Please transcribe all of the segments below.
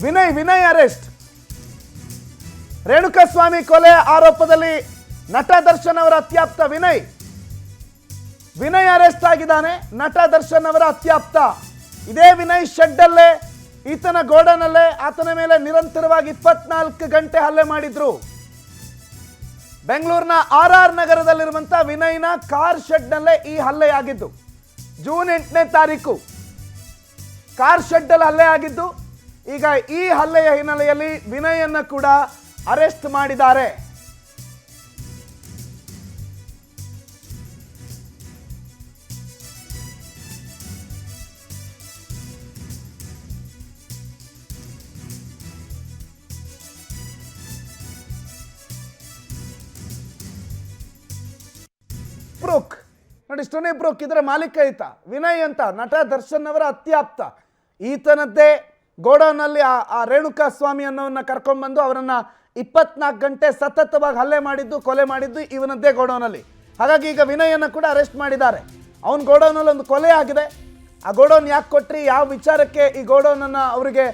Vinay arrest. Renukaswamy ಕೊಲೆ ಆರೋಪದಲ್ಲಿ ನಟ ದರ್ಶನ್ ಅವರ ಅತ್ಯಾಪ್ತ ವಿನಯ್ ಅರೆಸ್ಟ್ ಆಗಿದ್ದಾನೆ. ನಟ ದರ್ಶನ್ ಅವರ ಅತ್ಯಾಪ್ತ ಇದೇ ವಿನಯ್ ಶೆಡ್ ಅಲ್ಲೇ ಈತನ ಗೋಡನಲ್ಲೇ ಆತನ ಮೇಲೆ ನಿರಂತರವಾಗಿ 24 ಗಂಟೆ ಹಲ್ಲೆ ಮಾಡಿದ್ರು. ಬೆಂಗಳೂರಿನ RR ನಗರದಲ್ಲಿರುವಂತಹ ವಿನಯ್ನ ಕಾರ್ ಶೆಡ್ ನಲ್ಲೇ ಈ ಹಲ್ಲೆ ಆಗಿದ್ದು. ಜೂನ್ 8ನೇ ತಾರೀಕು ಕಾರ್ ಶೆಡ್ ಅಲ್ಲಿ ಹಲ್ಲೆ ಆಗಿದ್ದು. ಈಗ ಈ ಹಲ್ಲೆಯ ಹಿನ್ನೆಲೆಯಲ್ಲಿ ವಿನಯನ್ನ ಕೂಡ ಅರೆಸ್ಟ್ ಮಾಡಿದ್ದಾರೆ. ಬ್ರೂಕ್ ನೋಡಿ, ಸ್ಟೋನಿ ಬ್ರೂಕ್ ಇದರ ಮಾಲೀಕ ಈತ ವಿನಯ್ ಅಂತ, ನಟ ದರ್ಶನ್ ಅವರ ಅತ್ಯಾಪ್ತ. ಈತನದ್ದೇ ಗೋಡೌನಲ್ಲಿ ಆ ರೇಣುಕಾಸ್ವಾಮಿ ಅನ್ನೋನ್ನ ಕರ್ಕೊಂಡ್ಬಂದು ಅವರನ್ನ 24 ಗಂಟೆ ಸತತವಾಗಿ ಹಲ್ಲೆ ಮಾಡಿದ್ದು, ಕೊಲೆ ಮಾಡಿದ್ದು ಇವನದ್ದೇ ಗೋಡೌನಲ್ಲಿ. ಹಾಗಾಗಿ ಈಗ ವಿನಯನ್ನ ಕೂಡ ಅರೆಸ್ಟ್ ಮಾಡಿದ್ದಾರೆ. ಅವನ ಗೋಡೌನಲ್ಲಿ ಒಂದು ಕೊಲೆ ಆಗಿದೆ. ಆ ಗೋಡೌನ್ ಯಾಕೆ ಕೊಟ್ರಿ, ಯಾವ ವಿಚಾರಕ್ಕೆ ಈ ಗೋಡೌನನ್ನು ಅವರಿಗೆ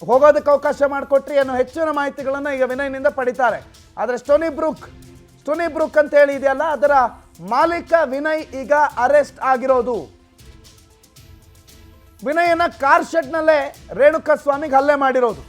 ಹೋಗೋದಕ್ಕೆ ಅವಕಾಶ ಮಾಡಿಕೊಟ್ರಿ ಅನ್ನೋ ಹೆಚ್ಚಿನ ಮಾಹಿತಿಗಳನ್ನು ಈಗ ವಿನಯ್ನಿಂದ ಪಡಿತಾರೆ. ಆದರೆ ಸ್ಟೋನಿ ಬ್ರೂಕ್ ಅಂತ ಹೇಳಿ ಇದೆಯಲ್ಲ, ಅದರ ಮಾಲೀಕ ವಿನಯ್ ಈಗ ಅರೆಸ್ಟ್ ಆಗಿರೋದು. ವಿನಯನ ಕಾರ್ ಶೆಡ್ನಲ್ಲೇ ರೇಣುಕಾಸ್ವಾಮಿಗೆ ಹಲ್ಲೆ ಮಾಡಿರೋದು.